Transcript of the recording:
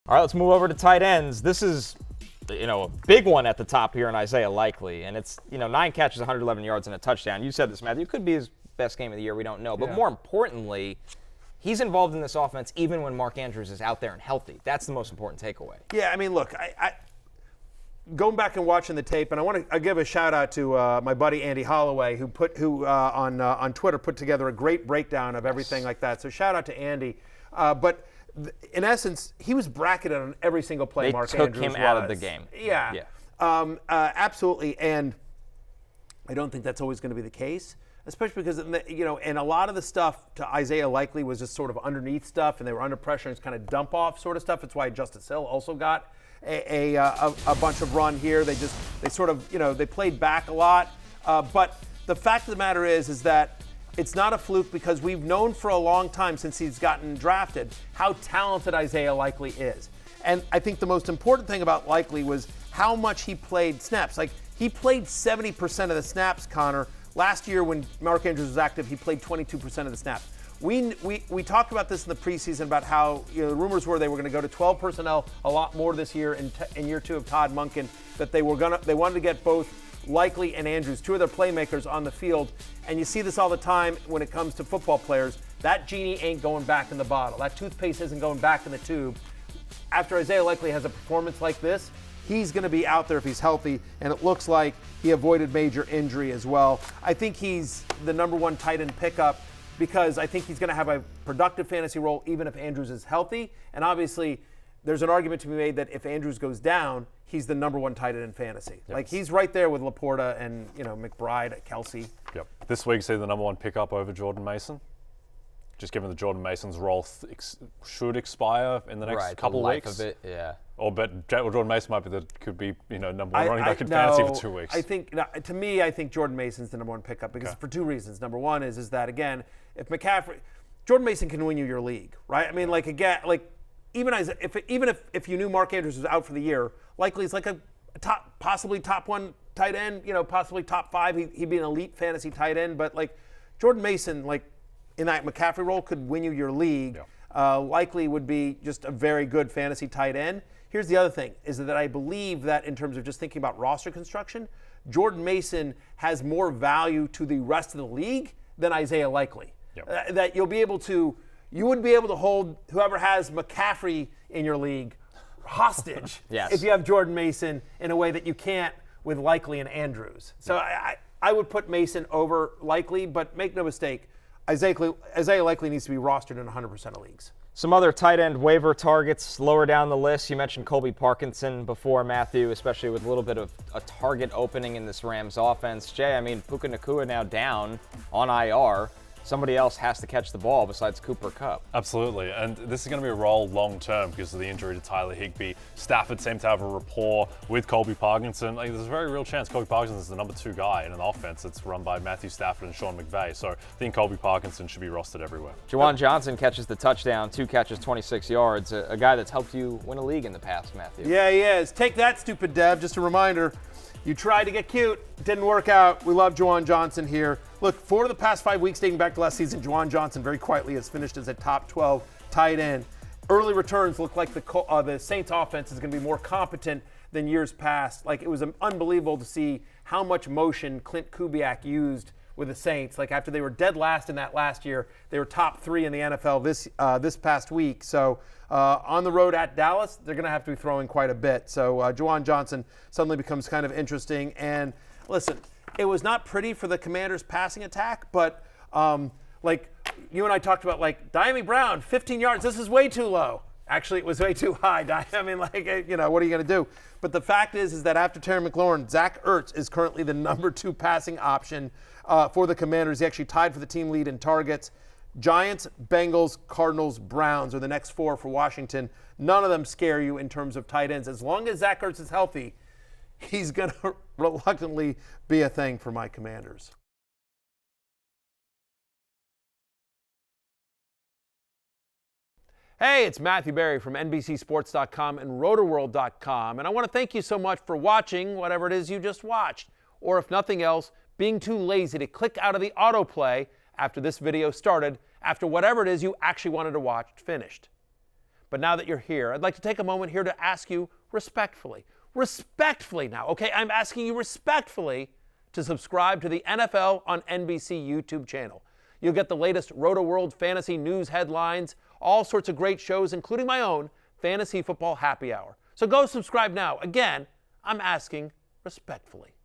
All right, let's move over to tight ends. This is, a big one at the top here in Isaiah Likely, and it's, 9 catches, 111 yards, and a touchdown. You said this, Matthew. It could be his best game of the year. We don't know. But more importantly, he's involved in this offense even when Mark Andrews is out there and healthy. That's the most important takeaway. Yeah, I mean, look, I going back and watching the tape, and I want to give a shout out to my buddy Andy Holloway, who on Twitter put together a great breakdown of everything like that. So shout out to Andy. But in essence, he was bracketed on every single play. Mark Andrews took him out of the game. Yeah. Absolutely. And I don't think that's always going to be the case, especially because, and a lot of the stuff to Isaiah Likely was just sort of underneath stuff, and they were under pressure and it's kind of dump off sort of stuff. It's why Justice Hill also got a bunch of run here. They sort of, they played back a lot. But the fact of the matter is that it's not a fluke, because we've known for a long time since he's gotten drafted how talented Isaiah Likely is. And I think the most important thing about Likely was how much he played snaps. Like, he played 70% of the snaps, Connor. Last year when Mark Andrews was active, he played 22% of the snaps. We talked about this in the preseason about how the rumors were they were going to go to 12 personnel a lot more this year in year 2 of Todd Monken, that they wanted to get both Likely and Andrews, 2 of their playmakers, on the field. And you see this all the time when it comes to football players. That genie ain't going back in the bottle. That toothpaste isn't going back in the tube. After Isaiah Likely has a performance like this, he's going to be out there if he's healthy, and it looks like he avoided major injury as well. I think he's the number 1 tight end pickup, because I think he's going to have a productive fantasy role even if Andrews is healthy. And obviously, there's an argument to be made that if Andrews goes down, he's the number 1 tight end in fantasy. Yes. Like, he's right there with Laporta and, McBride, Kelsey. Yep. This week, see the number 1 pickup over Jordan Mason? Just given that Jordan Mason's role should expire in the next couple of weeks. Of it, yeah. But Jordan Mason could be number 1 running back in fantasy for 2 weeks. I think Jordan Mason's the number 1 pickup, because for 2 reasons. Number 1 is that, again, if McCaffrey, Jordan Mason can win you your league, right? I mean, even if you knew Mark Andrews was out for the year, Likely is like a possibly top 1 tight end, possibly top 5. He'd be an elite fantasy tight end, but Jordan Mason, in that McCaffrey role, could win you your league. Yeah. Likely would be just a very good fantasy tight end. Here's the other thing, is that I believe that in terms of just thinking about roster construction, Jordan Mason has more value to the rest of the league than Isaiah Likely. Yep. That you wouldn't be able to hold whoever has McCaffrey in your league hostage yes. if you have Jordan Mason in a way that you can't with Likely and Andrews. So I would put Mason over Likely, but make no mistake, Isaiah Likely needs to be rostered in 100% of leagues. Some other tight end waiver targets lower down the list. You mentioned Colby Parkinson before, Matthew, especially with a little bit of a target opening in this Rams offense. Jay, Puka Nacua now down on IR. Somebody else has to catch the ball besides Cooper Kupp. Absolutely, and this is going to be a role long-term because of the injury to Tyler Higbee. Stafford seemed to have a rapport with Colby Parkinson. There's a very real chance Colby Parkinson is the number 2 guy in an offense that's run by Matthew Stafford and Sean McVay. So I think Colby Parkinson should be rostered everywhere. Juwan Johnson catches the touchdown, 2 catches, 26 yards. A guy that's helped you win a league in the past, Matthew. Yeah, he is. Take that, stupid Dev. Just a reminder. You tried to get cute. Didn't work out. We love Juwan Johnson here. Look, 4 of the past 5 weeks dating back to last season, Juwan Johnson very quietly has finished as a top 12 tight end. Early returns look like the Saints offense is going to be more competent than years past. It was unbelievable to see how much motion Clint Kubiak used with the Saints. After they were dead last in that last year, they were top 3 in the NFL this past week. So on the road at Dallas, they're going to have to be throwing quite a bit. So Juwan Johnson suddenly becomes kind of interesting. And listen, it was not pretty for the Commanders' passing attack, but you and I talked about Diami Brown, 15 yards. This is way too low. Actually, it was way too high. What are you going to do? But the fact is that after Terry McLaurin, Zach Ertz is currently the number 2 passing option for the Commanders. He actually tied for the team lead in targets. Giants, Bengals, Cardinals, Browns are the next 4 for Washington. None of them scare you in terms of tight ends. As long as Zach Ertz is healthy, he's going to reluctantly be a thing for my Commanders. Hey, it's Matthew Berry from NBCSports.com and RotorWorld.com, and I want to thank you so much for watching whatever it is you just watched, or if nothing else, being too lazy to click out of the autoplay after this video started, after whatever it is you actually wanted to watch finished. But now that you're here, I'd like to take a moment here to ask you respectfully now, okay? I'm asking you respectfully to subscribe to the NFL on NBC YouTube channel. You'll get the latest Roto-World fantasy news headlines, all sorts of great shows, including my own Fantasy Football Happy Hour. So go subscribe now. Again, I'm asking respectfully.